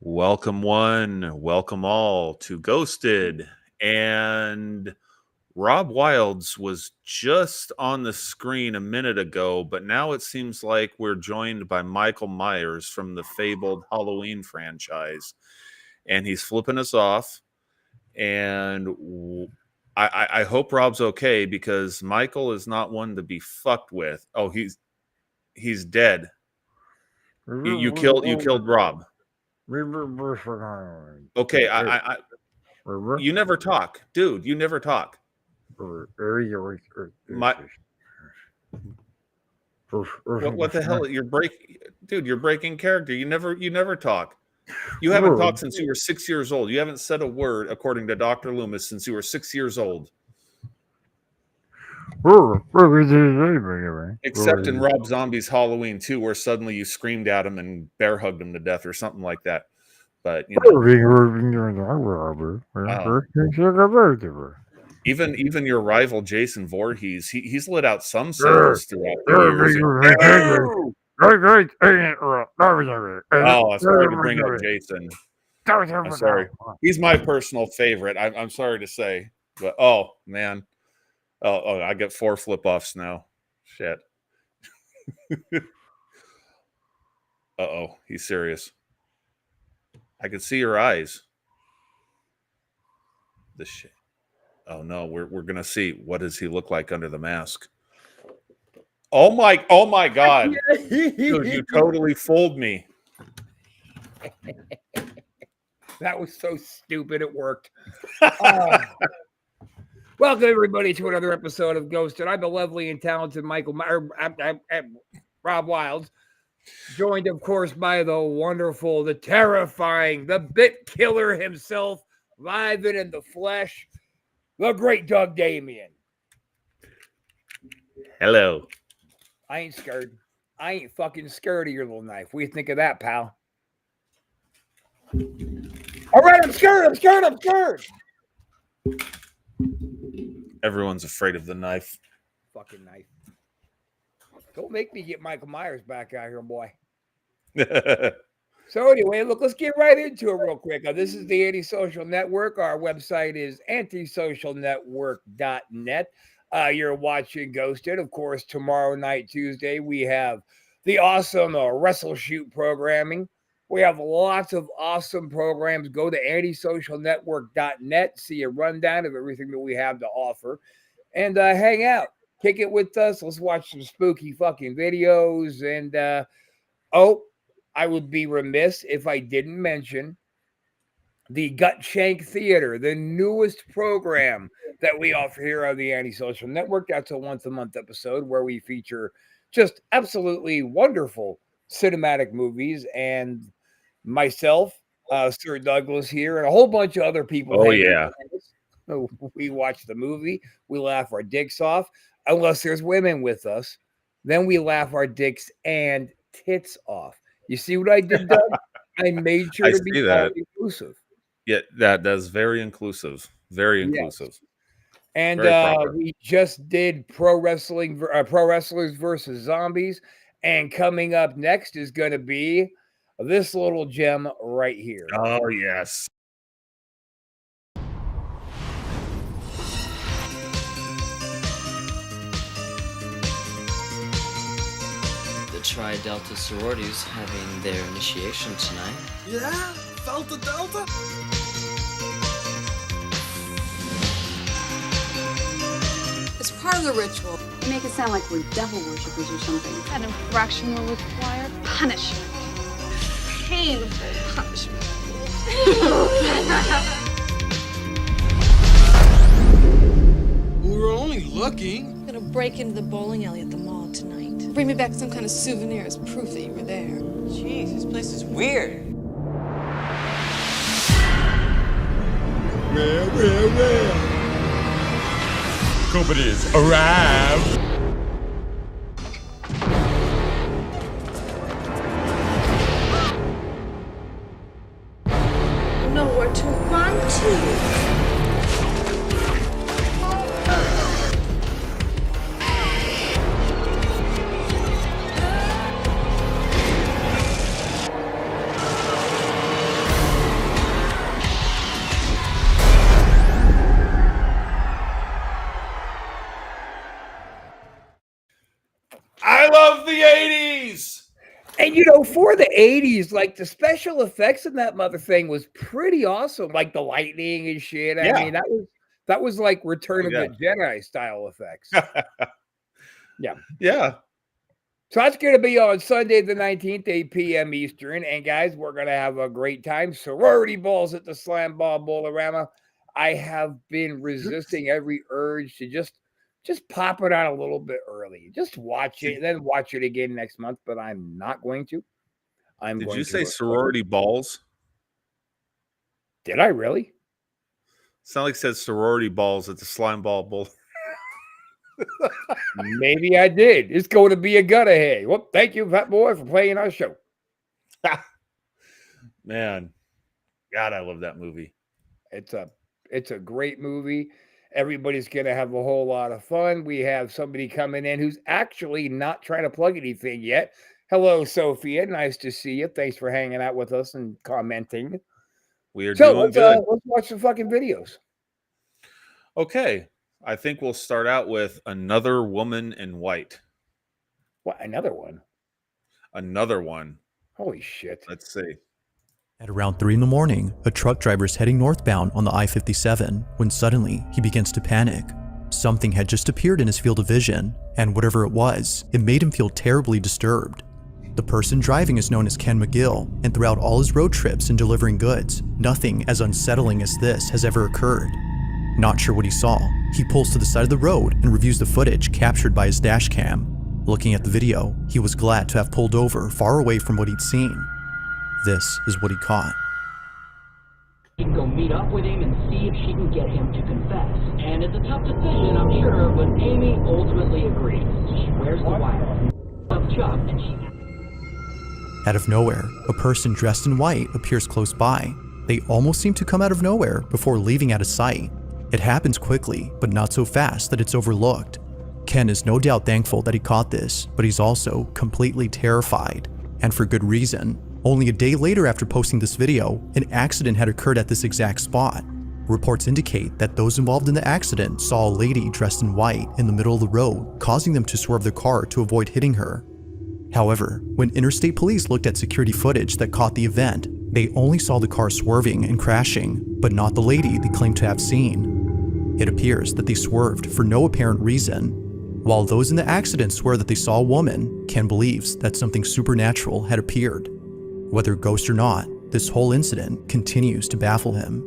Welcome one, welcome all to Ghosted. And Rob Wilds was just on the screen a minute ago, but now it seems like we're joined by Michael Myers from the fabled Halloween franchise. And he's flipping us off. And I hope Rob's okay because Michael is not one to be fucked with. Oh, he's dead. You killed Rob. Okay, you never talk, dude. You never talk. What the hell? You're breaking character. You never talk. You haven't talked since you were 6 years old. You haven't said a word, according to Dr. Loomis, since you were 6 years old. Except in Rob Zombie's Halloween 2, where suddenly you screamed at him and bear hugged him to death or something like that. But even your rival Jason Voorhees, he's lit out some sales throughout the years. Oh, I'm sorry to bring up Jason. I'm sorry. He's my personal favorite. I'm sorry to say, but oh man, oh, I get 4 flip-offs now. Shit. Uh-oh, he's serious. I can see your eyes. This shit. Oh no, we're gonna see. What does he look like under the mask? Oh my god. Dude, you totally fooled me. That was so stupid it worked. Welcome everybody to another episode of Ghosted. I'm the lovely and talented Rob Wilds, joined of course by the wonderful, the terrifying, the bit killer himself, live and in the flesh, the great Doug Damien. Hello. I ain't scared. I ain't fucking scared of your little knife. What do you think of that, pal? All right, I'm scared. Everyone's afraid of the knife. Fucking knife. Don't make me get Michael Myers back out here, boy. So anyway, look, let's get right into it real quick. This is the Antisocial Network. Our website is antisocialnetwork.net. You're watching Ghosted. Of course, tomorrow night, Tuesday, we have the awesome Wrestle Shoot programming. We have lots of awesome programs. Go to antisocialnetwork.net, see a rundown of everything that we have to offer, and hang out. Kick it with us. Let's watch some spooky fucking videos. And, I would be remiss if I didn't mention the Gut Shank Theater, the newest program that we offer here on the Antisocial Network. That's a once-a-month episode where we feature just absolutely wonderful cinematic movies, and myself, Sir Douglas here, and a whole bunch of other people. Oh, yeah. We watch the movie. We laugh our dicks off. Unless there's women with us, then we laugh our dicks and tits off. You see what I did, Doug? I made sure to be inclusive. Yeah, that's very inclusive. Very inclusive. Yes. And we just did pro wrestlers versus zombies. And coming up next is going to be this little gem right here. Oh, yes. The Tri-Delta sororities having their initiation tonight. Yeah? Delta Delta? It's part of the ritual. You make it sound like we're devil worshippers or something. An infraction will require punishment. Painful punishment. We were only looking. I'm gonna break into the bowling alley at the mall tonight. Bring me back some kind of souvenir as proof that you were there. Jeez, this place is weird. Well. Companies arrive. Nowhere to run to. before the 80s, like the special effects in that mother thing was pretty awesome. Like the lightning and shit. I Yeah. mean, that was like Return Oh, of yeah. the Jedi style effects. Yeah. Yeah. So that's going to be on Sunday the 19th, 8 p.m. Eastern. And guys, we're going to have a great time. Sorority balls at the Slam Ball Bolorama. I have been resisting every urge to just pop it on a little bit early. Just watch it and then watch it again next month, but I'm not going to. I'm Did going you to say sorority balls? Did I really? Sound like it said sorority balls at the slime ball bowl. Maybe I did. It's going to be a gut ahead. Well, thank you, Fat Boy, for playing our show. Man, God, I love that movie. It's a great movie. Everybody's going to have a whole lot of fun. We have somebody coming in who's actually not trying to plug anything yet. Hello, Sophia. Nice to see you. Thanks for hanging out with us and commenting. We are doing good. Let's watch some fucking videos. Okay. I think we'll start out with Another Woman in White. What, another one? Another one. Holy shit. Let's see. At around 3 in the morning, a truck driver is heading northbound on the I-57 when suddenly he begins to panic. Something had just appeared in his field of vision, and whatever it was, it made him feel terribly disturbed. The person driving is known as Ken McGill, and throughout all his road trips and delivering goods, nothing as unsettling as this has ever occurred. Not sure what he saw, he pulls to the side of the road and reviews the footage captured by his dash cam. Looking at the video, he was glad to have pulled over far away from what he'd seen. This is what he caught. She can go meet up with him and see if she can get him to confess. And it's a tough decision, I'm sure, but Amy ultimately agrees. She wears the wire of Chuck, and she... Out of nowhere, a person dressed in white appears close by. They almost seem to come out of nowhere before leaving out of sight. It happens quickly, but not so fast that it's overlooked. Ken is no doubt thankful that he caught this, but he's also completely terrified. And for good reason. Only a day later after posting this video, an accident had occurred at this exact spot. Reports indicate that those involved in the accident saw a lady dressed in white in the middle of the road, causing them to swerve their car to avoid hitting her. However, when interstate police looked at security footage that caught the event, they only saw the car swerving and crashing, but not the lady they claimed to have seen. It appears that they swerved for no apparent reason. While those in the accident swear that they saw a woman, Ken believes that something supernatural had appeared. Whether ghost or not, this whole incident continues to baffle him.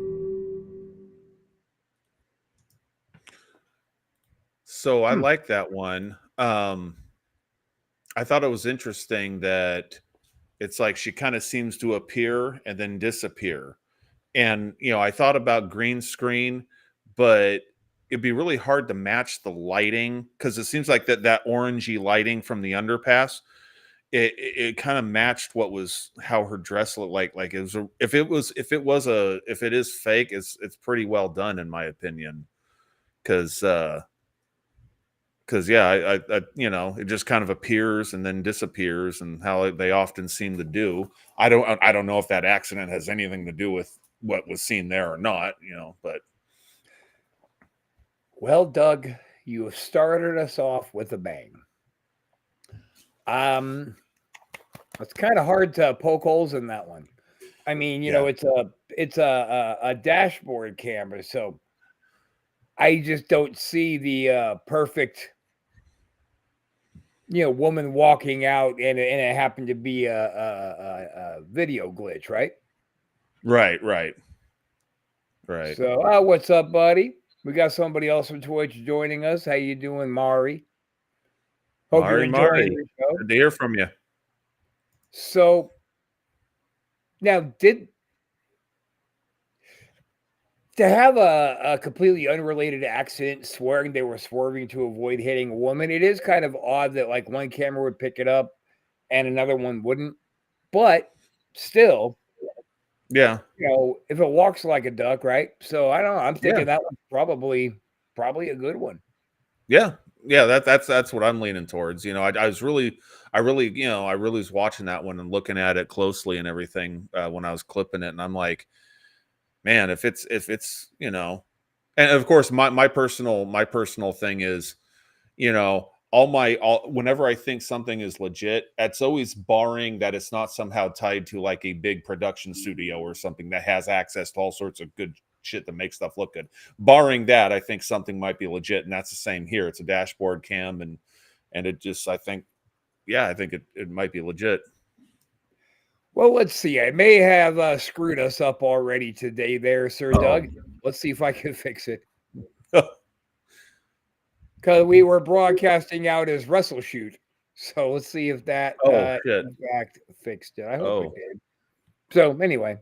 So I like that one. I thought it was interesting that it's like she kind of seems to appear and then disappear. And, I thought about green screen, but it'd be really hard to match the lighting because it seems like that orangey lighting from the underpass. It kind of matched how her dress looked like. Like if it is fake, it's pretty well done in my opinion. Because yeah, it just kind of appears and then disappears, and how they often seem to do. I don't know if that accident has anything to do with what was seen there or not, but. Well, Doug, you have started us off with a bang. It's kind of hard to poke holes in that one. I mean, it's a dashboard camera, so I just don't see the perfect, woman walking out, and it happened to be a video glitch, right? Right. So, what's up, buddy? We got somebody else from Twitch joining us. How you doing, Mari? Hope you're enjoying the show. Good to hear from you. So, now to have a completely unrelated accident, swearing they were swerving to avoid hitting a woman, it is kind of odd that like one camera would pick it up and another one wouldn't. But still, yeah, if it walks like a duck, right? So I don't know. I'm thinking that one's probably a good one. Yeah, that's what I'm leaning towards. I really was watching that one and looking at it closely and everything when I was clipping it, and I'm like, man, if it's and of course my personal thing is, whenever I think something is legit, that's always barring that it's not somehow tied to like a big production studio or something that has access to all sorts of good shit that makes stuff look good. Barring that, I think something might be legit, and that's the same here. It's a dashboard cam, and it just, I think it might be legit. Well, let's see. I may have screwed us up already today there, Sir Doug. Let's see if I can fix it. Because we were broadcasting out as Wrestle Shoot. So let's see if that in fact fixed it. I hope it did. So anyway.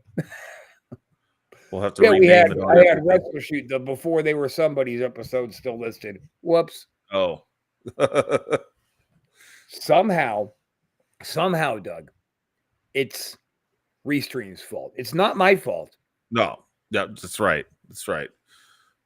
We'll have to rename it. I had Wrestle Shoot before they were somebody's episode still listed. Whoops. Oh. Somehow, Doug, it's Restream's fault. It's not my fault. No. Yeah, that's right. That's right.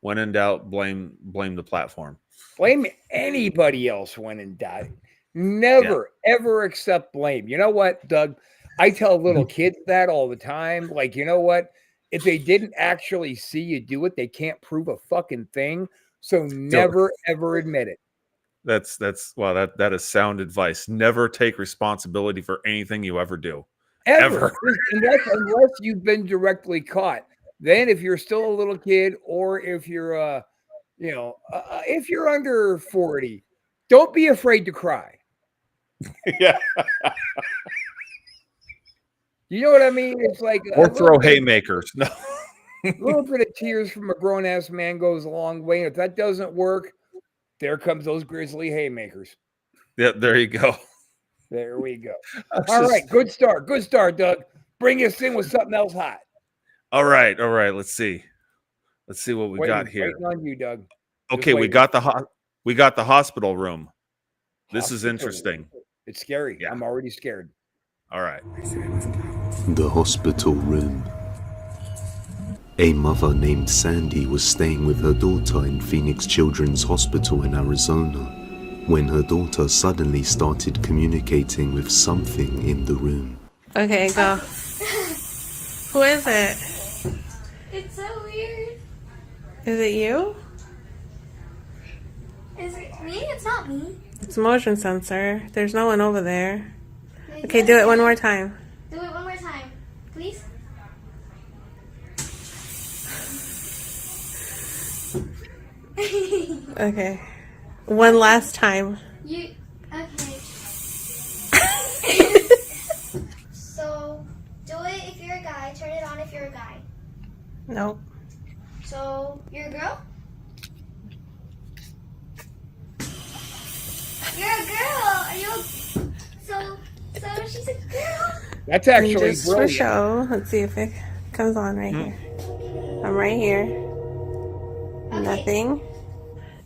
When in doubt, blame the platform. Blame anybody else when in doubt. Never, ever accept blame. You know what, Doug? I tell little kids that all the time. Like, you know what? If they didn't actually see you do it, they can't prove a fucking thing. So never, ever admit it. That's that is sound advice. Never take responsibility for anything you ever do. Ever. Unless you've been directly caught. Then if you're still a little kid, or if you're if you're under 40, don't be afraid to cry. Yeah. You know what I mean? It's like, or throw haymakers. No. A little bit of tears from a grown-ass man goes a long way. And if that doesn't work, there comes those grizzly haymakers. Yeah, there you go. There we go. All right, good start. Good start, Doug. Bring us in with something else hot. All right. Let's see what we got here. Waiting on you, Doug. Okay, we got the hospital room. This is interesting. It's scary. Yeah. I'm already scared. All right. The hospital room. A mother named Sandy was staying with her daughter in Phoenix Children's Hospital in Arizona when her daughter suddenly started communicating with something in the room. Okay, go. Who is it? It's so weird. Is it you? Is it me? It's not me. It's motion sensor. There's no one over there. Okay, do it one more time. Do it one more time, please. Okay. One last time. Okay. So, do it if you're a guy. Turn it on if you're a guy. Nope. So, you're a girl? You're a girl. Are you So she's a girl. That's actually just brilliant. for show. Let's see if it comes on right here. I'm right here. Okay. Nothing.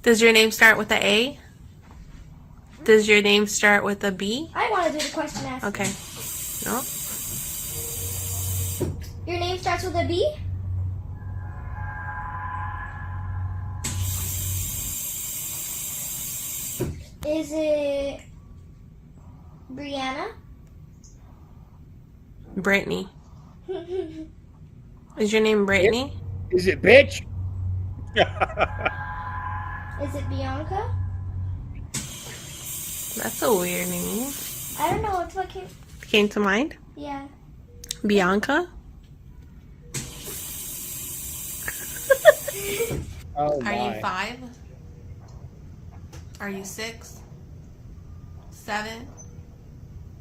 Does your name start with a A? Does your name start with a B? I want to do the question ask. Okay. No. Your name starts with a B? Is it Brianna? Brittany. Is your name Brittany? Is it bitch? Is it Bianca? That's a weird name. I don't know. It's what came to mind? Yeah. Bianca? Oh, Are you 5? Are you 6? 7?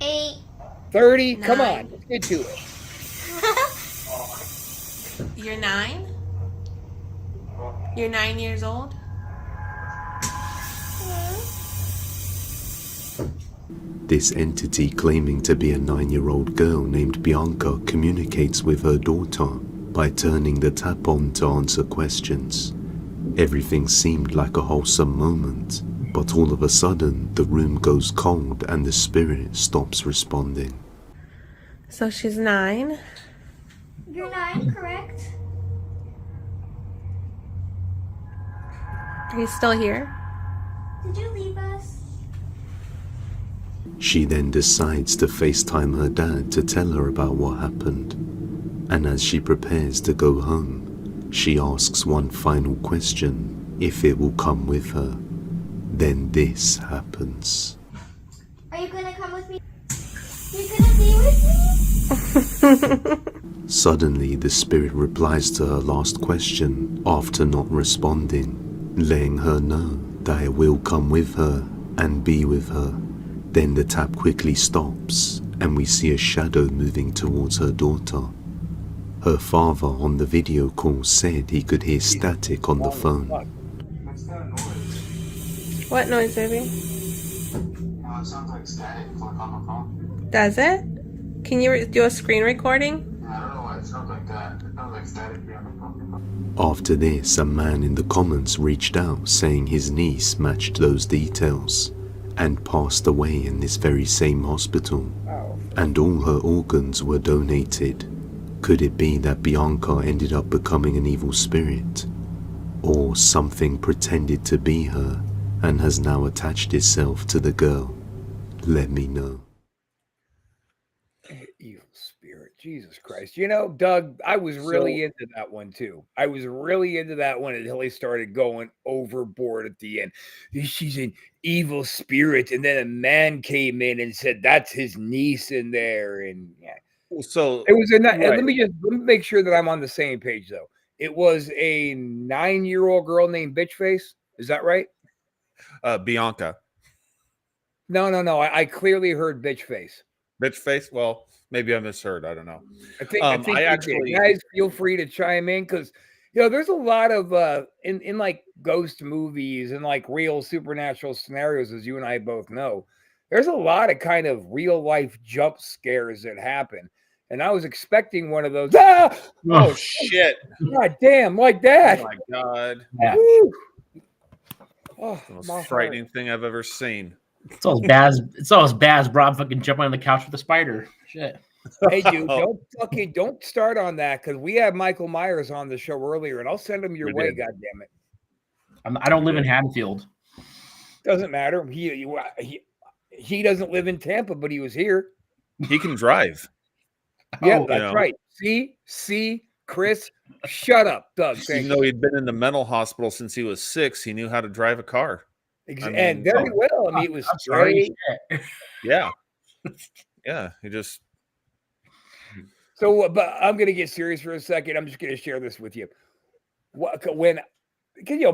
8? 30? 9. Come on. Let's get to it. You're 9? You're 9 years old? This entity claiming to be a 9-year-old girl named Bianca communicates with her daughter by turning the tap on to answer questions. Everything seemed like a wholesome moment, but all of a sudden the room goes cold and the spirit stops responding. So she's 9. You're 9, correct? Are you still here? Did you leave us? She then decides to FaceTime her dad to tell her about what happened. And as she prepares to go home, she asks one final question, if it will come with her. Then this happens. Are you gonna come with me? You're gonna be with me? Suddenly, the spirit replies to her last question after not responding, letting her know that it will come with her and be with her. Then the tap quickly stops, and we see a shadow moving towards her daughter. Her father on the video call said he could hear static on the phone. What noise, baby? It sounds like static, like on the phone. Does it? Can you do a screen recording? I don't know why it sounds like that. It sounds like static on the phone. After this, a man in the comments reached out saying his niece matched those details and passed away in this very same hospital, and all her organs were donated. Could it be that Bianca ended up becoming an evil spirit? Or something pretended to be her and has now attached itself to the girl? Let me know. Evil spirit, Jesus Christ. You know, Doug, I was really into that one too. I was really into that one until he started going overboard at the end. She's an evil spirit. And then a man came in and said, that's his niece in there. And yeah. So it was right. let me make sure that I'm on the same page though. It was a 9-year-old girl named Bitchface. Is that right? Bianca. No. I clearly heard Bitchface. Bitchface? Well, maybe I misheard. I don't know. I think I actually guys feel free to chime in because there's a lot of in like ghost movies and like real supernatural scenarios, as you and I both know. There's a lot of kind of real life jump scares that happen. And I was expecting one of those. Ah! Oh shit. God damn, like that. Oh my God. Yeah. Oh, the most frightening thing I've ever seen. It's always bad. It's always bad as Rob fucking jumping on the couch with a spider. Shit. Hey, dude, don't start on that because we had Michael Myers on the show earlier, and I'll send him your way. God damn it! I don't live in Haddonfield. Doesn't matter. He doesn't live in Tampa, but he was here. He can drive. Yeah, that's right. See, Chris, shut up, Doug. Even though he'd been in the mental hospital since he was 6, he knew how to drive a car. And very well. I mean, it was straight. Yeah. Yeah. He just. So, but I'm going to get serious for a second. I'm just going to share this with you. Because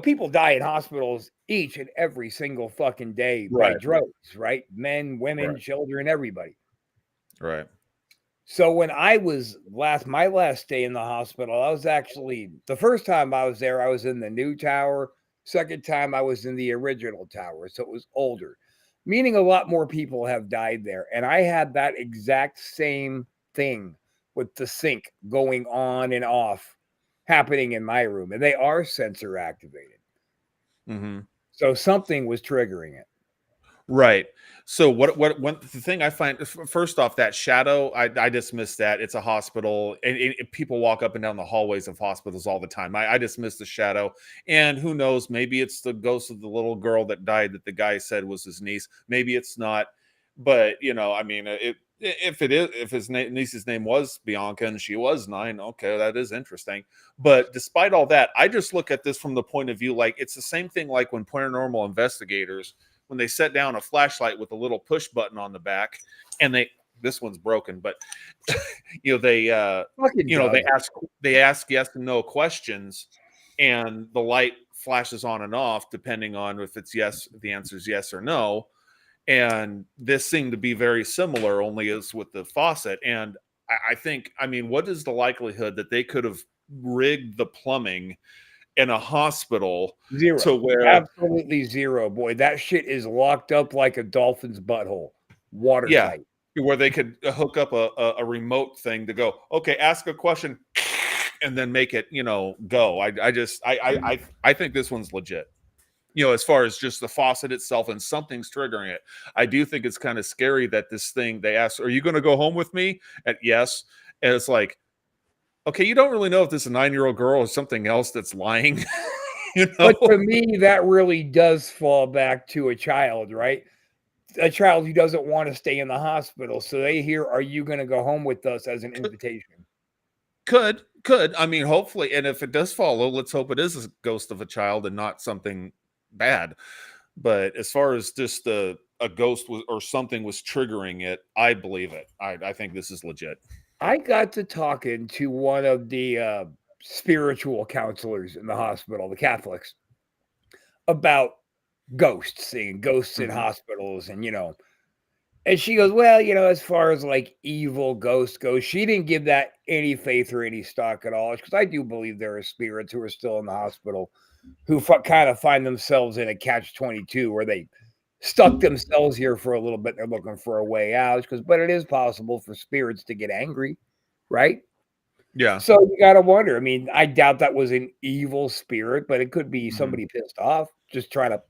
people die in hospitals each and every single fucking day by drugs, right? Men, women, children, everybody. Right. So when I was my last day in the hospital, I was actually, the first time I was there, I was in the new tower. Second time I was in the original tower. So it was older, meaning a lot more people have died there. And I had that exact same thing with the sink going on and off happening in my room. And they are sensor activated. Mm-hmm. So something was triggering it. Right. So what the thing I find, first off, that shadow, I dismiss that. It's a hospital, and people walk up and down the hallways of hospitals all the time. I dismiss the shadow, and who knows, maybe it's the ghost of the little girl that died that the guy said was his niece. Maybe it's not, but I mean, if his niece's name was Bianca and she was 9, okay, that is interesting. But despite all that, I just look at this from the point of view, like it's the same thing like when paranormal investigators, when they set down a flashlight with a little push button on the back, and this one's broken, but they ask yes and no questions, and the light flashes on and off depending on if it's yes, the answer is yes or no. And this seemed to be very similar, only as with the faucet. And I think, I mean, what is the likelihood that they could have rigged the plumbing in a hospital? Zero. To where absolutely zero, boy. That shit is locked up like a dolphin's butthole. Watertight. Where they could hook up a remote thing to go, okay, ask a question and then make it, go. I think this one's legit. As far as just the faucet itself and something's triggering it. I do think it's kind of scary that this thing, they ask, are you going to go home with me? And yes. And it's like, okay, you don't really know if this is a 9-year-old girl or something else that's lying. But to me, that really does fall back to a child, right? A child who doesn't want to stay in the hospital. So they hear, are you going to go home with us as an invitation? Could. I mean, hopefully. And if it does follow, let's hope it is a ghost of a child and not something bad. But as far as just a ghost was or something was triggering it, I believe it. I think this is legit. I got to talking to one of the spiritual counselors in the hospital, the Catholics, about ghosts, seeing ghosts in hospitals, and and she goes, well, as far as like evil ghosts goes, she didn't give that any faith or any stock at all. Because I do believe there are spirits who are still in the hospital who kind of find themselves in a catch-22 where they stuck themselves here for a little bit. They're looking for a way out. But it is possible for spirits to get angry, right? Yeah. So you got to wonder. I mean, I doubt that was an evil spirit, but it could be somebody pissed off, just trying to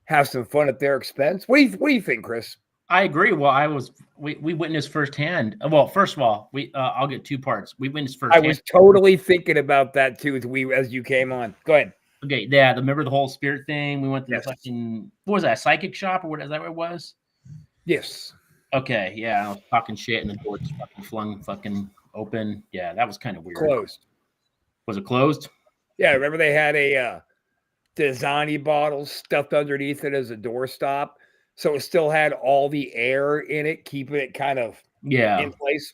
have some fun at their expense. What do you think, Chris? I agree. Well, we witnessed firsthand. Well, first of all, I'll get two parts. We witnessed firsthand. I was totally thinking about that too as you came on. Go ahead. Okay, yeah, remember the whole spirit thing? We went to the fucking, what was that, psychic shop, or what is that what it was? Yes. Okay, yeah, I was talking shit and the door just fucking open. Yeah, that was kind of weird. Closed. Was it closed? Yeah, remember they had a Dasani bottle stuffed underneath it as a doorstop, so it still had all the air in it, keeping it kind of in place.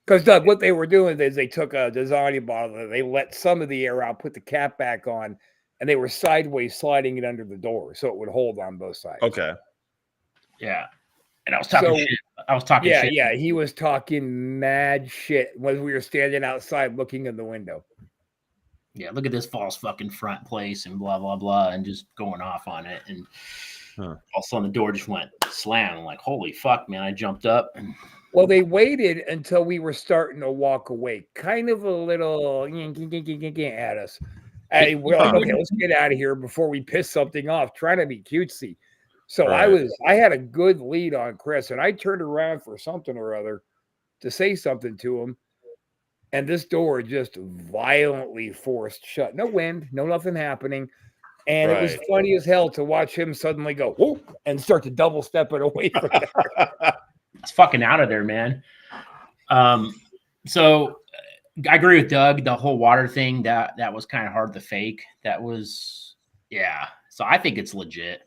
Because Doug, what they were doing is they took a Dasani bottle and they let some of the air out, put the cap back on, and they were sideways sliding it under the door so it would hold on both sides. Okay. Yeah. And I was talking shit. I was talking shit. Yeah, he was talking mad shit when we were standing outside looking in the window. Yeah, look at this false fucking front place and blah, blah, blah, and just going off on it. And all of a sudden the door just went slam. I'm like, holy fuck, man. I jumped up. And well, they waited until we were starting to walk away, kind of a little at us. And we're like, okay, let's get out of here before we piss something off, trying to be cutesy. So I had a good lead on Chris, and I turned around for something or other to say something to him. And this door just violently forced shut. No wind, no nothing happening. And it was funny as hell to watch him suddenly go, whoop, and start to double step it away from there. It's fucking out of there, man. So I agree with Doug. The whole water thing, that was kind of hard to fake. That was, yeah. So I think it's legit.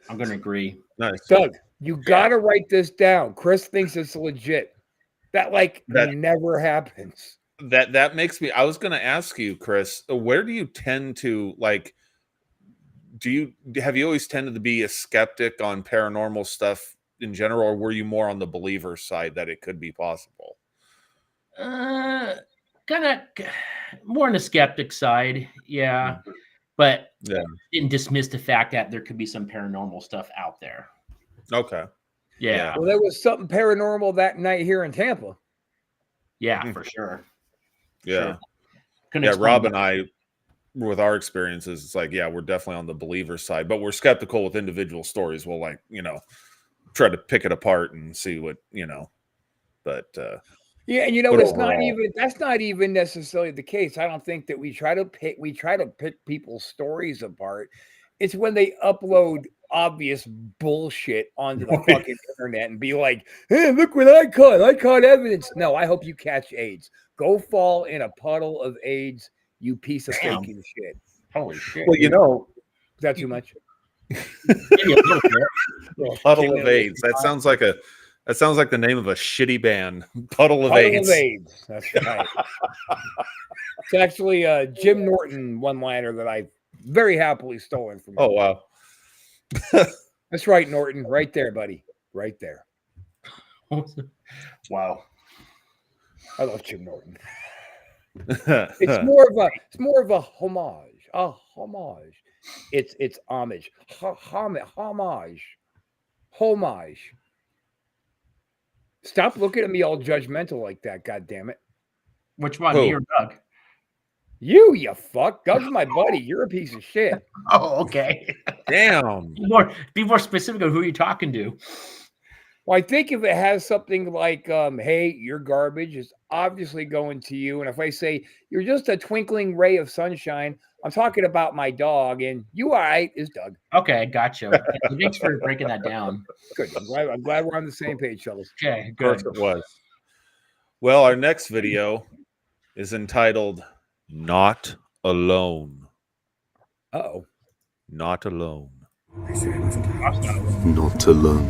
I'm going to agree. Nice. Doug, you got to write this down. Chris thinks it's legit. That never happens. That makes me, I was going to ask you, Chris, where do you tend to have you always tended to be a skeptic on paranormal stuff in general, or were you more on the believer side that it could be possible? Kind of more on the skeptic side. Yeah. But didn't dismiss the fact that there could be some paranormal stuff out there. Okay. Yeah. Well, there was something paranormal that night here in Tampa. Yeah, for sure. Yeah. Sure. Yeah, Rob and I, with our experiences, it's like, yeah, we're definitely on the believer side, but we're skeptical with individual stories. We'll try to pick it apart and see what, but yeah, and that's not even necessarily the case. I don't think that we try to pick people's stories apart. It's when they upload obvious bullshit onto the fucking internet and be like, hey, look what I caught. I caught evidence. No, I hope you catch AIDS. Go fall in a puddle of AIDS, you piece of fucking shit. Holy shit. Well, is that too much? Puddle of AIDS. That sounds like the name of a shitty band. Puddle of AIDS. Puddle of AIDS. That's right. It's actually a Jim Norton one-liner that I very happily stolen from him. Oh, wow. That's right, Norton. Right there, buddy. Right there. Wow. I love Jim Norton. It's more of a homage. A homage. It's homage. Homage. Stop looking at me all judgmental like that, God damn it. Which one? Me or Doug? You fuck. Doug's my buddy. You're a piece of shit. Oh, okay. Damn. Be more specific on who you're talking to. Well, I think if it has something like, hey, you're garbage, it's obviously going to you. And if I say, you're just a twinkling ray of sunshine, I'm talking about my dog, and you all right is Doug. Okay, gotcha. Thanks for breaking that down. Good. I'm glad we're on the same page, fellas. Okay, good. Of course it was. Well, our next video is entitled Not Alone. Uh-oh. not alone. Not alone.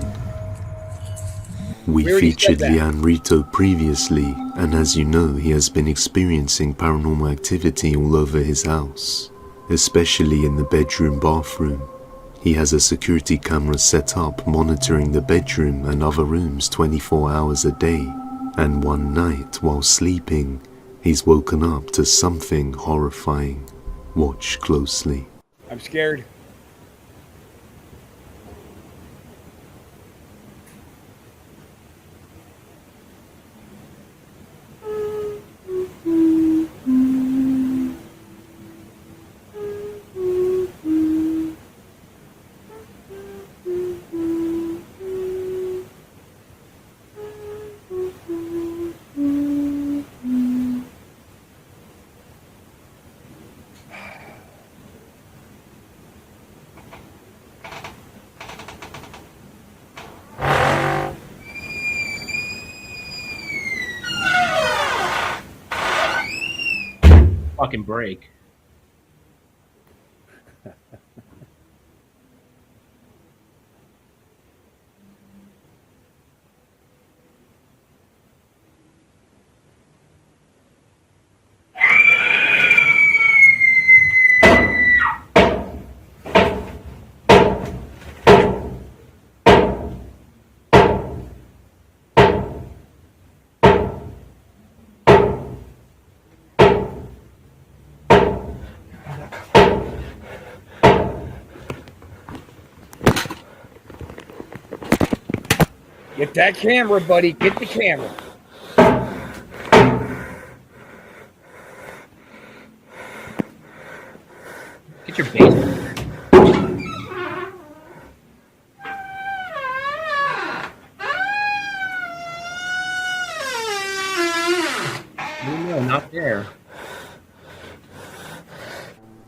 We already featured said that. Leanne Rito previously, and as you know, he has been experiencing paranormal activity all over his house, especially in the bathroom. He has a security camera set up monitoring the bedroom and other rooms 24 hours a day, and one night while sleeping, he's woken up to something horrifying. Watch closely. I'm scared. Fucking break. Get that camera, buddy. Get the camera. Get your basement. No, not there.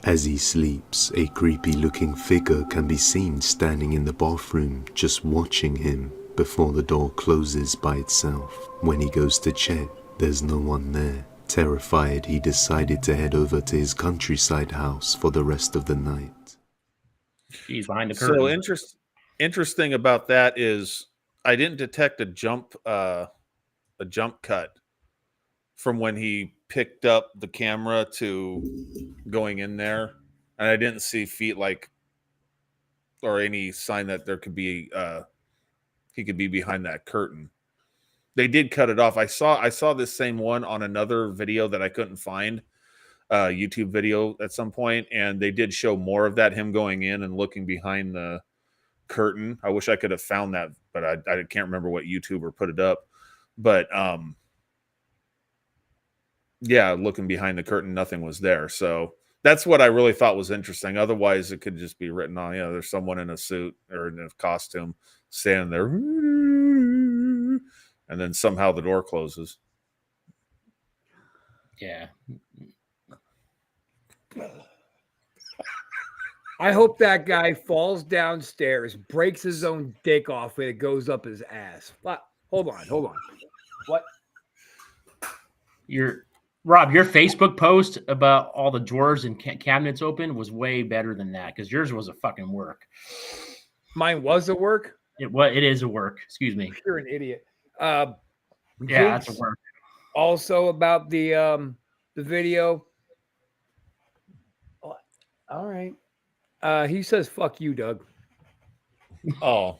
As he sleeps, a creepy-looking figure can be seen standing in the bathroom, just watching him before the door closes by itself. When he goes to check, there's no one there. Terrified, he decided to head over to his countryside house for the rest of the night. He's behind the curtain. So interesting about that is I didn't detect a jump cut from when he picked up the camera to going in there, and I didn't see feet or any sign that there could be he could be behind that curtain. They did cut it off. I saw this same one on another video that I couldn't find, YouTube video at some point, and they did show more of that, him going in and looking behind the curtain. I wish I could have found that, but I can't remember what YouTuber put it up. But yeah, looking behind the curtain, nothing was there. So that's what I really thought was interesting. Otherwise, it could just be written on, there's someone in a suit or in a costume standing there, and then somehow the door closes. Yeah. I hope that guy falls downstairs, breaks his own dick off, and it goes up his ass. But hold on. What? Rob, your Facebook post about all the drawers and cabinets open was way better than that, because yours was a fucking work. Mine was a work? It is a work. Excuse me. You're an idiot. Yeah, that's a work. Also about the video. All right. He says, "Fuck you, Doug." Oh,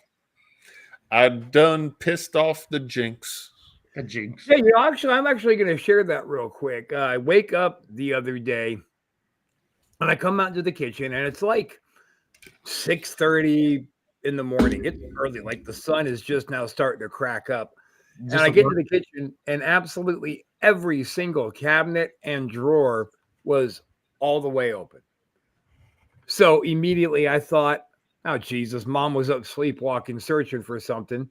I done pissed off the jinx. The jinx. Yeah, I'm actually going to share that real quick. I wake up the other day, and I come out into the kitchen, and it's like 6:30 in the morning. It's early, like the sun is just now starting to crack up. And I get to the kitchen, and absolutely every single cabinet and drawer was all the way open. So immediately I thought, oh, Jesus, Mom was up sleepwalking, searching for something.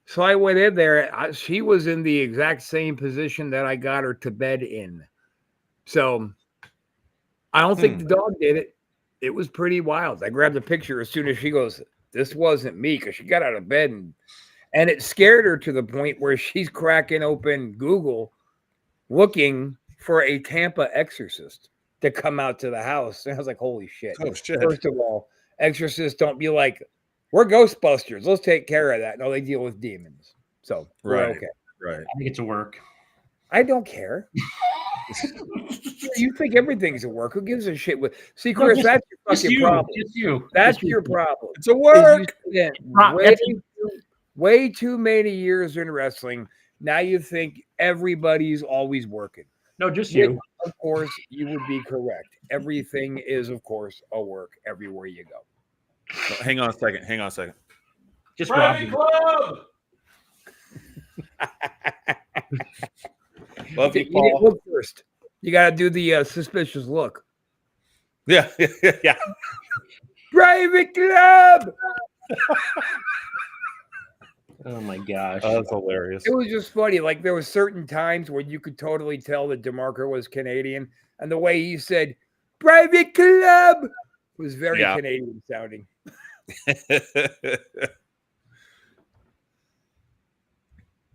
So I went in there. She was in the exact same position that I got her to bed in. So I don't think the dog did it. It was pretty wild. I grabbed a picture as soon as she goes, this wasn't me, because she got out of bed and it scared her to the point where she's cracking open Google looking for a Tampa exorcist. to come out to the house. And I was like, holy shit. Oh shit. First of all, exorcists don't be like, we're Ghostbusters. Let's take care of that. No, they deal with demons. So we're Right. okay. Right. I think it's a work. I don't care. You think everything's a work? Who gives a shit? See, No, Chris, just- that's your just fucking you, problem. just you. That's Just you. your problem. It's a work. You spent That's way too many years in wrestling. Now you think everybody's always working. No, just Which, you. of course, you would be correct. Everything is, of course, a work everywhere you go. No, hang on a second. Hang on a second. Just Private Rob. club! Love you, You didn't Paul. look first. You got to do the suspicious look. Yeah. Yeah. Private club. Oh my gosh. That's hilarious. It was just funny. Like there were certain times where you could totally tell that DeMarco was Canadian, and the way he said "private club" was very Canadian sounding.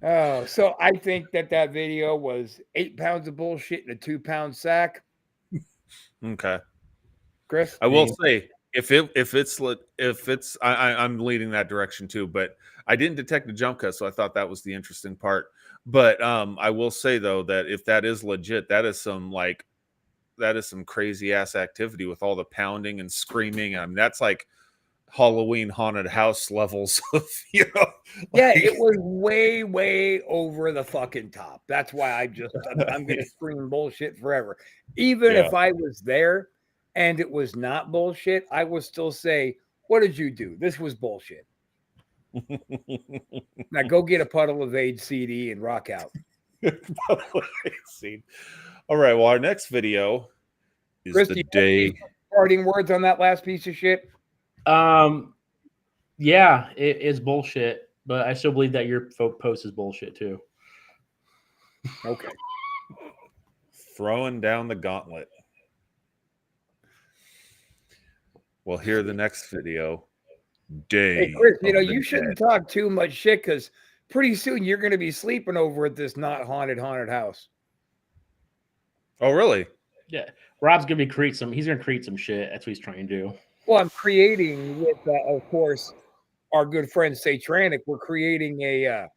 Oh, so I think that video was 8 pounds of bullshit in a 2-pound sack. Okay. Chris, I will say I'm leading that direction too, but I didn't detect a jump cut, so I thought that was the interesting part. But I will say though that if that is legit, that is some crazy ass activity with all the pounding and screaming. I mean, that's like Halloween haunted house levels of, yeah, it was way over the fucking top. That's why I'm gonna scream bullshit forever. Even if I was there and it was not bullshit, I would still say, what did you do? This was bullshit. Now go get a Puddle of Age CD and rock out. All right, well, our next video is Chris, the day. Parting words on that last piece of shit. Yeah, it is bullshit, but I still believe that your post is bullshit too. Okay. Throwing down the gauntlet. Well, here the next video. Day. Hey, Chris, you shouldn't talk too much shit because pretty soon you're going to be sleeping over at this not haunted house. Oh, really? Yeah, Rob's gonna he's gonna create some shit. That's what he's trying to do. Well, I'm creating with, of course, our good friend Satranic. We're creating a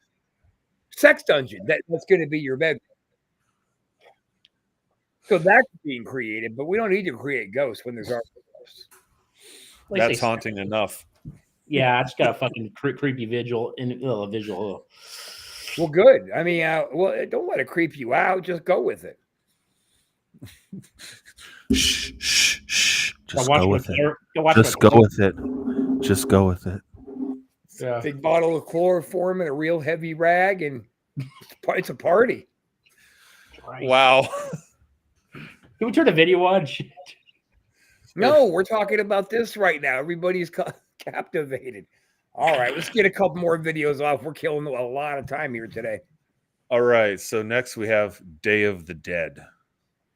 sex dungeon that's going to be your bedroom. So that's being created, but we don't need to create ghosts when there's already ghosts. That's haunting enough. Yeah, I just got a fucking creepy visual. Well, good. I mean, don't let it creep you out. Just go with it. Shh. Just go with it. Just go with it. Just go with it. Yeah. Big bottle of chloroform and a real heavy rag, and it's a party. Right. Wow. Can we turn the video on? Shit. No, we're talking about this right now. Everybody's captivated. All right, let's get a couple more videos off. We're killing a lot of time here today. All right, so next we have Day of the Dead.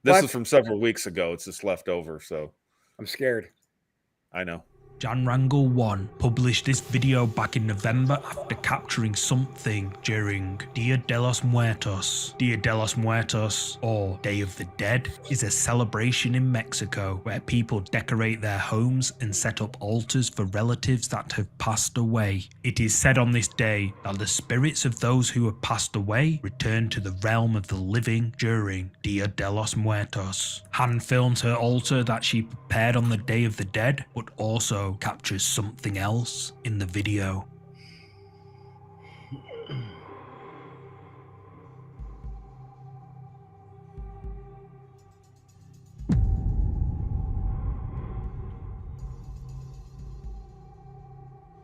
This is from several weeks ago. It's just left over, so I'm scared. I know. Jan Wrangle 1 published this video back in November after capturing something during Dia de los Muertos. Dia de los Muertos, or Day of the Dead, is a celebration in Mexico where people decorate their homes and set up altars for relatives that have passed away. It is said on this day that the spirits of those who have passed away return to the realm of the living during Dia de los Muertos. Han films her altar that she prepared on the Day of the Dead, but also captures something else in the video.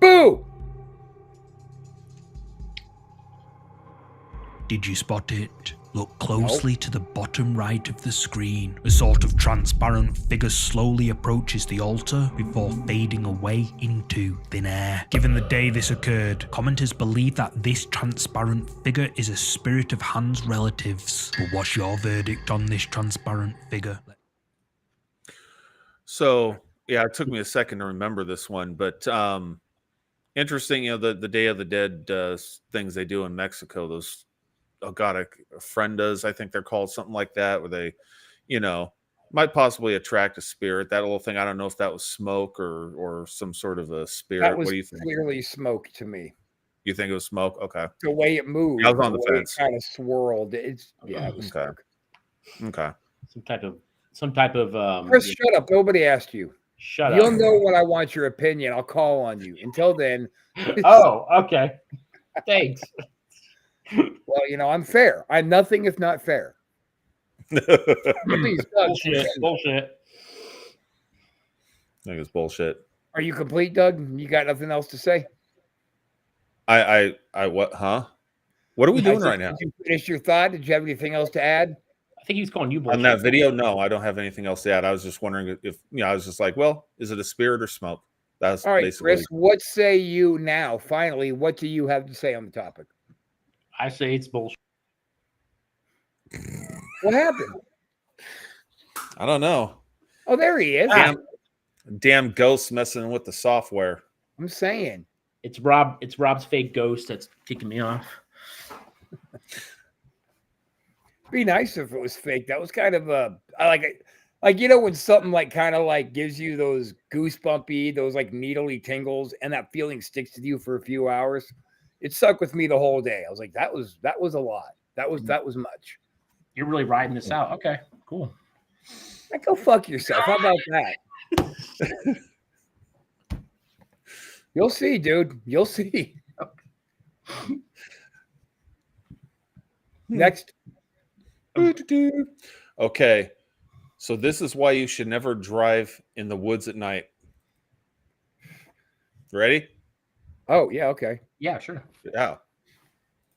Boo! Did you spot it? Look closely to the bottom right of the screen. A sort of transparent figure slowly approaches the altar before fading away into thin air. Given the day this occurred, commenters believe that this transparent figure is a spirit of Han's relatives. But what's your verdict on this transparent figure? So, yeah, it took me a second to remember this one, but interesting, the Day of the Dead things they do in Mexico, those ofrendas, I think they're called, something like that, where they, might possibly attract a spirit. That little thing, I don't know if that was smoke or some sort of a That spirit. was What do you think? clearly smoke to me. You think it was smoke? Okay. The way it moved, I was on the way it fence. kind of swirled. It was Okay. smoke. Okay. Some type of Chris, shut up. Nobody asked you. Shut You'll up. know when I want your opinion. I'll call on you. Until then. Oh, okay. Thanks. Well, I'm fair. I'm nothing if not fair. Please, Doug. Bullshit. I think it's bullshit. Are you complete, Doug? You got nothing else to say? I what? Huh? What are we doing right now? Did you finish your thought? Did you have anything else to add? I think he was calling you bullshit. On that video, no, I don't have anything else to add. I was just wondering if I was just like, well, is it a spirit or smoke? That's all right, basically. Chris. What say you now? Finally, what do you have to say on the topic? I say it's bullshit. What happened? I don't know. Oh, there he is. Damn ghosts messing with the software. I'm saying it's Rob. It's Rob's fake ghost that's kicking me off. Be nice if it was fake. That was kind of I like it. Like, when something like kind of like gives you those goosebumpy, those like needly tingles, and that feeling sticks with you for a few hours. It stuck with me the whole day. I was like, that was a lot. That was much. You're really riding this out. Okay, cool. Like, go fuck yourself. How about that? You'll see, dude. You'll see. Next. Okay. So this is why you should never drive in the woods at night. Ready? Oh, yeah, okay. Yeah, sure. Yeah.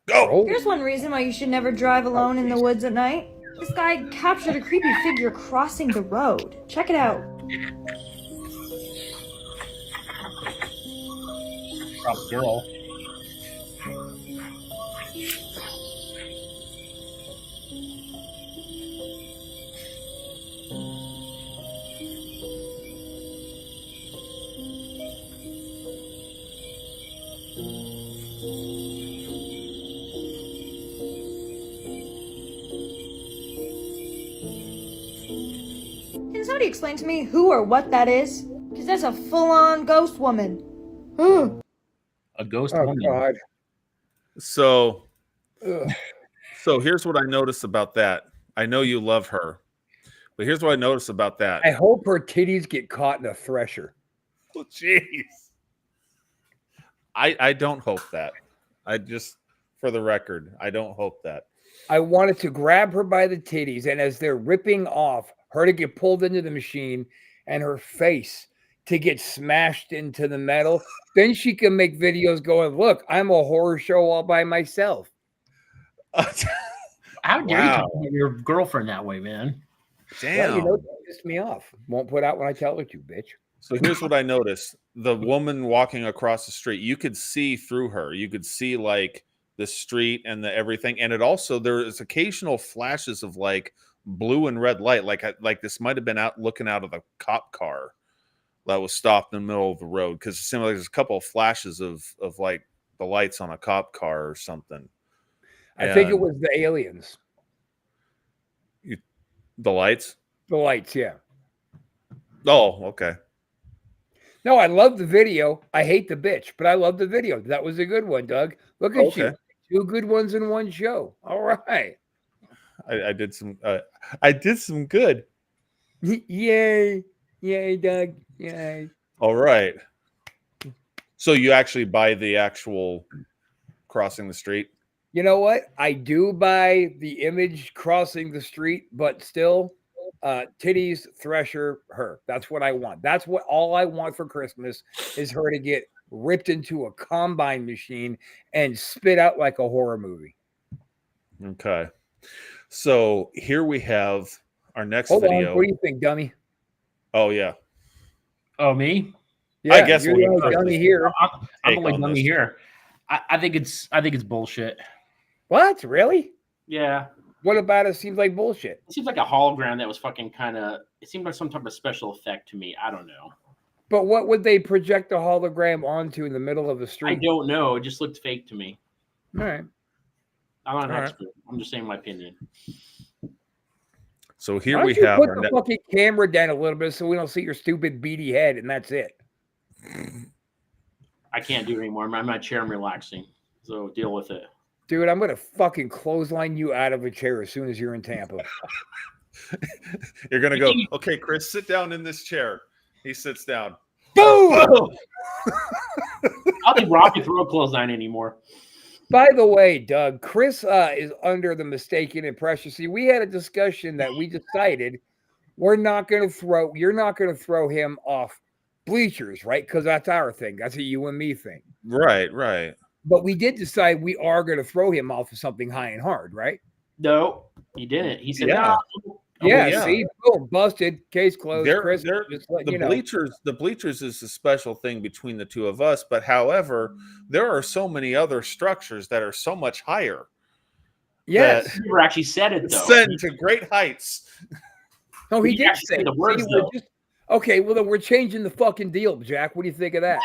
Go! Here's one reason why you should never drive alone in the woods at night. This guy captured a creepy figure crossing the road. Check it out. Rob girl. Can somebody explain to me who or what that is? Because that's a full-on ghost woman. A ghost Oh, woman. God. So here's what I noticed about that. I know you love her, but here's what I noticed about that. I hope her titties get caught in a thresher. Oh, jeez. I don't hope that. I just, for the record, I don't hope that. I wanted to grab her by the titties, and as they're ripping off, her to get pulled into the machine and her face to get smashed into the metal. Then she can make videos going, look, I'm a horror show all by myself. How dare you talk about your girlfriend that way, man? Damn. Well, that pissed me off. Won't put out when I tell her to, bitch. So here's what I noticed. The woman walking across the street, you could see through her. You could see like the street and the everything. And it also, there is occasional flashes of like blue and red light. Like this might have been out looking out of the cop car that was stopped in the middle of the road. Because it seemed like there's a couple of flashes of like the lights on a cop car or something. I think it was the aliens. The lights? The lights, yeah. Oh, okay. No, I love the video. I hate the bitch, but I love the video. That was a good one, Doug. Look at you. 2 good ones in one show. All right. I did some good. Yay. Yay, Doug. Yay. All right. So you actually buy the actual crossing the street? You know what? I do buy the image crossing the street, but still, titties, thresher, her. That's what I want. That's what all I want for Christmas is her to get ripped into a combine machine and spit out like a horror movie. Okay. So here we have our next Hold video. on. What do you think, dummy? Oh, yeah. Oh, me? Yeah, I guess you're the only dummy here. I'm the only dummy here. I think it's bullshit. What? Really? Yeah. What about it seems like bullshit? It seems like a hologram that was fucking kind of. It seemed like some type of special effect to me. I don't know. But what would they project a hologram onto in the middle of the street? I don't know. It just looked fake to me. All right. I'm not an All right. expert. I'm just saying my opinion. So here Why we don't you have put our the fucking camera down a little bit so we don't see your stupid beady head, and that's it. I can't do it anymore. I'm in my chair. I'm relaxing. So deal with it. Dude, I'm gonna fucking clothesline you out of a chair as soon as you're in Tampa. You're gonna go, okay, Chris, sit down in this chair. He sits down. Boom! I don't think Rob can throw a clothesline anymore. By the way, Doug, Chris is under the mistaken impression. See, we had a discussion that we decided you're not going to throw him off bleachers, right? Because that's our thing. That's a you and me thing. Right, right. But we did decide we are going to throw him off of something high and hard, right? No, he didn't. He said, Yeah. no. Yeah, see, boom, busted, case closed. Chris, the bleachers is a special thing between the two of us, but however, there are so many other structures that are so much higher. Yes, he never actually said it though. Ascend to great heights. No, he did say the words. Okay, well then we're changing the fucking deal, Jack. What do you think of that?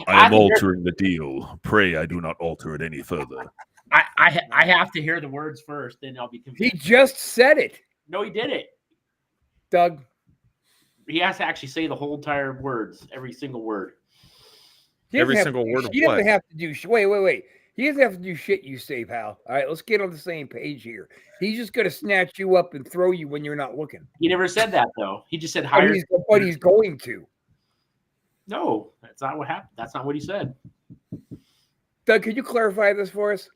I am altering the deal. Pray I do not alter it any further. I have to hear the words first, then I'll be convinced. He just said it. No, he did it. Doug. He has to actually say the whole entire words, every single word. Every single word of He what? doesn't have to do wait. He doesn't have to do shit you say, pal. All right, let's get on the same page here. He's just gonna snatch you up and throw you when you're not looking. He never said that though. He just said higher. But he's going to. No, that's not what happened. That's not what he said. Doug, could you clarify this for us?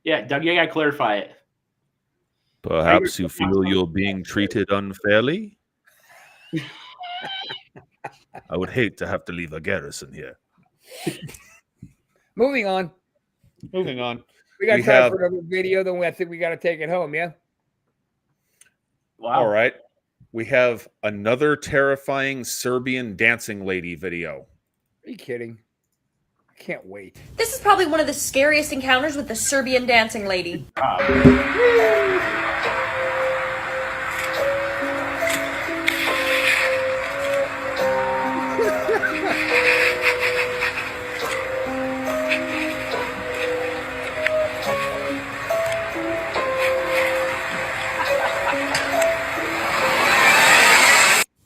Yeah, Doug, you gotta clarify it. Perhaps you feel you're being treated unfairly? I would hate to have to leave a garrison here. Moving on. We got time for another video, then I think we got to take it home, yeah? Wow. All right. We have another terrifying Serbian dancing lady video. Are you kidding? I can't wait. This is probably one of the scariest encounters with the Serbian dancing lady.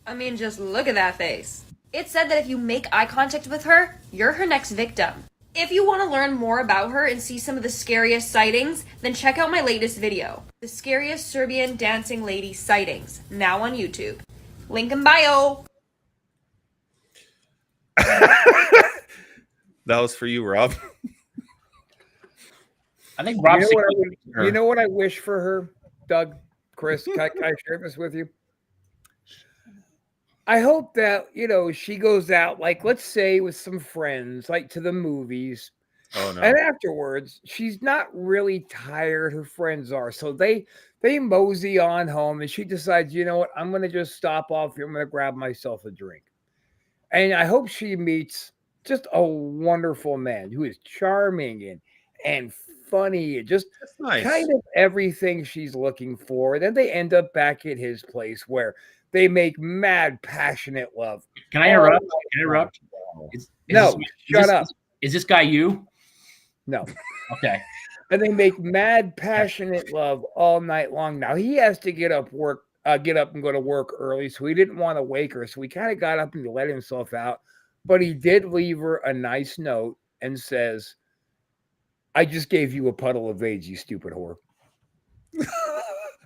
I mean, just look at that face. It said that if you make eye contact with her, you're her next victim. If you want to learn more about her and see some of the scariest sightings, then check out my latest video, The Scariest Serbian Dancing Lady Sightings, now on YouTube. Link in bio. That was for you, Rob. I think Rob. You know what I wish for her, Doug, Chris? Can I share this with you? I hope that, she goes out, like, let's say with some friends, like to the movies. Oh, no. And afterwards, she's not really tired. Her friends are. So they mosey on home and she decides, you know what? I'm going to just stop off here. I'm going to grab myself a drink. And I hope she meets just a wonderful man who is charming and funny and just nice. Kind of everything she's looking for. And then they end up back at his place where they make mad, passionate love. Can I interrupt? Shut up. Is this guy you? No. Okay. And they make mad, passionate love all night long. Now he has to get up and go to work early, so he didn't want to wake her. So he kind of got up and let himself out. But he did leave her a nice note and says, "I just gave you a puddle of AIDS, you stupid whore."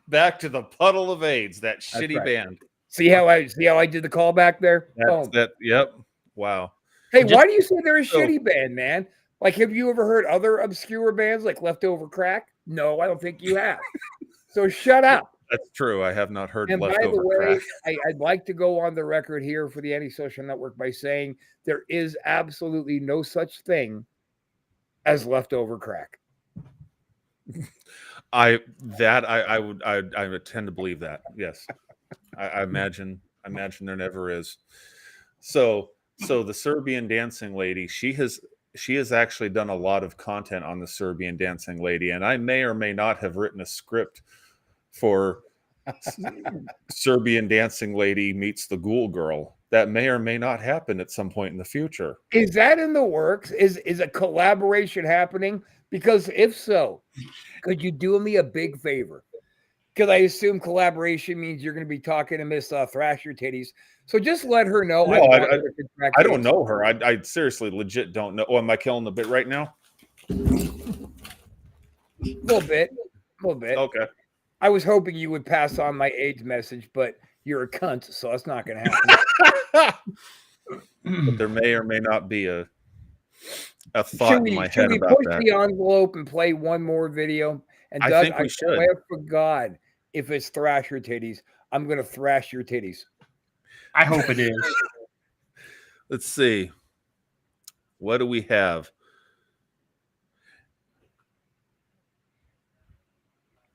Back to the puddle of AIDS, that shitty band. See how I did the callback there? Yep. Wow. Hey, why do you say they're a shitty band, man? Like, have you ever heard other obscure bands like Leftover Crack? No, I don't think you have. So shut up. That's true. I have not heard And by Leftover the way, Crack. I'd like to go on the record here for the Antisocial Network by saying there is absolutely no such thing as leftover crack. I would tend to believe that. Yes. I imagine there never is. So the Serbian dancing lady, she has actually done a lot of content on the Serbian dancing lady, and I may or may not have written a script for Serbian dancing lady meets the ghoul girl. That may or may not happen at some point in the future. Is that in the works? Is a collaboration happening? Because if so, could you do me a big favor? because I assume collaboration means you're going to be talking to Miss Thrasher Titties. So just let her know. No, want her to contract I don't AIDS. know her. I seriously, legit don't know. Oh, am I killing the bit right now? A little bit. Okay. I was hoping you would pass on my AIDS message, but you're a cunt, so that's not going to happen. But there may or may not be a thought Should in we my head about push that. the envelope and play one more video? And I Doug, think we should. swear for God, if it's Thrasher Titties, I'm going to thrash your titties. I hope it is. Let's see. What do we have?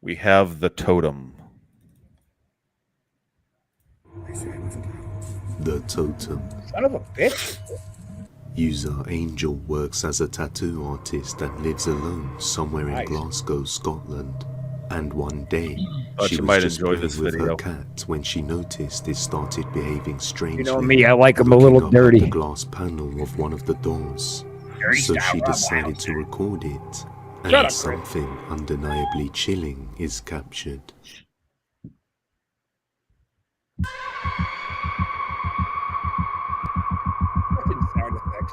We have the totem. The totem. Son of a bitch. User Angel works as a tattoo artist and lives alone somewhere in Glasgow, Scotland. And one day, she was just playing with her cat when she noticed it started behaving strangely. You know me, I like them a little looking up dirty. at the glass panel of one of the doors. Dirty So style, she Rob decided Wilds. to record it. Shut And up, Chris. something undeniably chilling is captured. Fucking sound effects.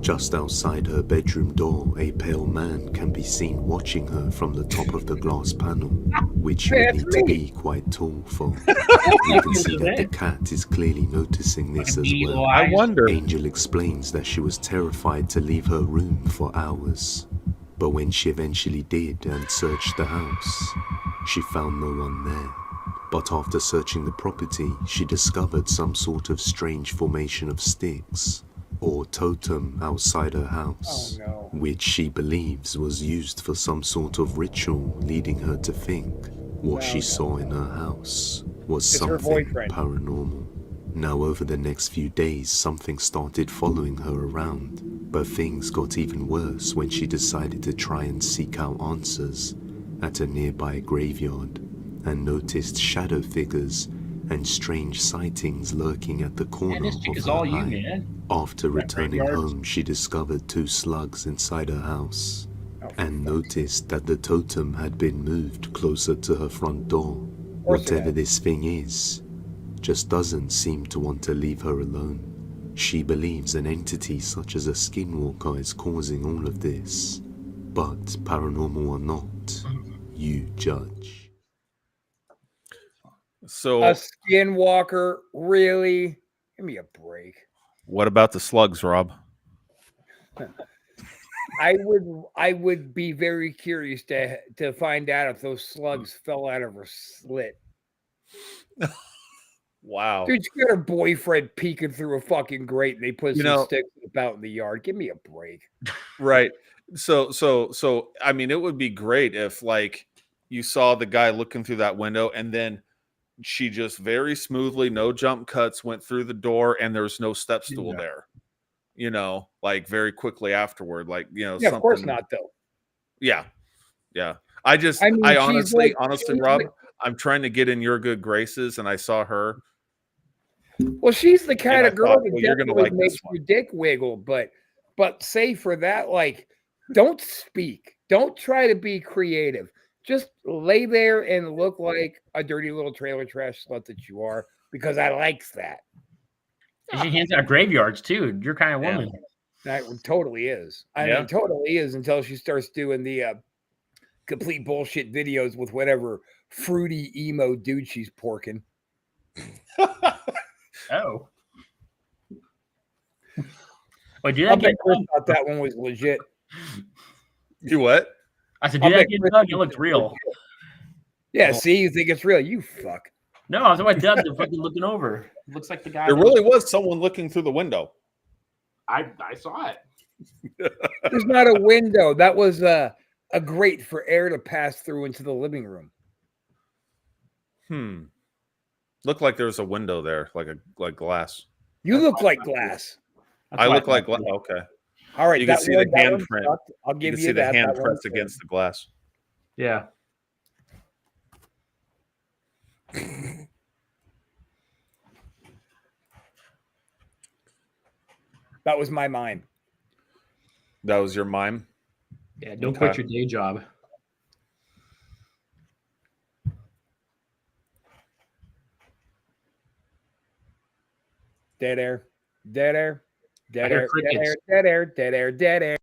Just outside her bedroom door, a pale man can be seen watching her from the top of the glass panel, which you Hey, would that's need to me. be quite tall for. You can see that the cat is clearly noticing this as well. I wonder. Angel explains that she was terrified to leave her room for hours, but when she eventually did and searched the house, she found no one there. But after searching the property, she discovered some sort of strange formation of sticks or totem outside her house, which she believes was used for some sort of ritual, leading her to think what she saw in her house was It's her something boyfriend. paranormal. Now over the next few days, something started following her around, but things got even worse when she decided to try and seek out answers at a nearby graveyard and noticed shadow figures and strange sightings lurking at the corner this chick of is her all you, eye. man. After returning graveyards. home, she discovered 2 slugs inside her house Oh, and noticed that the totem had been moved closer to her front door. course it Whatever had. this thing is, just doesn't seem to want to leave her alone. She believes an entity such as a skinwalker is causing all of this, but paranormal or not, you judge. So, A skinwalker, really? Give me a break. what about the slugs, Rob? I would be very curious to find out if those slugs fell out of her slit. Wow. Dude, she got her boyfriend peeking through a fucking grate and they put You some know- sticks about in the yard. Give me a break. Right. So I mean, it would be great if like you saw the guy looking through that window and then she just very smoothly, no jump cuts, went through the door and there's no step stool Yeah. there. You know, like very quickly afterward, like, you know, Yeah, of course something. not, though. Yeah. Yeah. I mean, she's honestly, she's Rob, like- I'm trying to get in your good graces and I saw her. Well, she's the kind I of girl thought, that well, you're gonna definitely like makes this one. your dick wiggle, but say for that, like, don't speak. Don't try to be creative. Just lay there and look like a dirty little trailer trash slut that you are, because I likes that. And she hands out graveyards too. Your kind of Yeah. woman. That totally is. I Yeah. mean, totally is until she starts doing the complete bullshit videos with whatever fruity emo dude she's porking. Oh. Wait, did I that bet get Chris Doug? thought that one was legit. You what? I said, I did that bet get Chris Doug? It thinks looked it's real. legit. Yeah, Oh. see, you think it's real. You fuck. No, I was talking about Doug the fucking looking over. Looks like the guy. There really was someone looking through the window. I saw it. There's not a window. That was a grate for air to pass through into the living room. Looked like there was a window there, like glass. You look like glass. I look like glass. Okay. All right, You can that see the one- that one handprint. sucked. I'll You give can you see the that. That hand one press sucked. against the glass. Yeah. That was my mind. That was your mime? Yeah, don't quit your day job. Dead air. Dead air. Dead I hear air. Dead crickets. air. Dead air. Dead air. Dead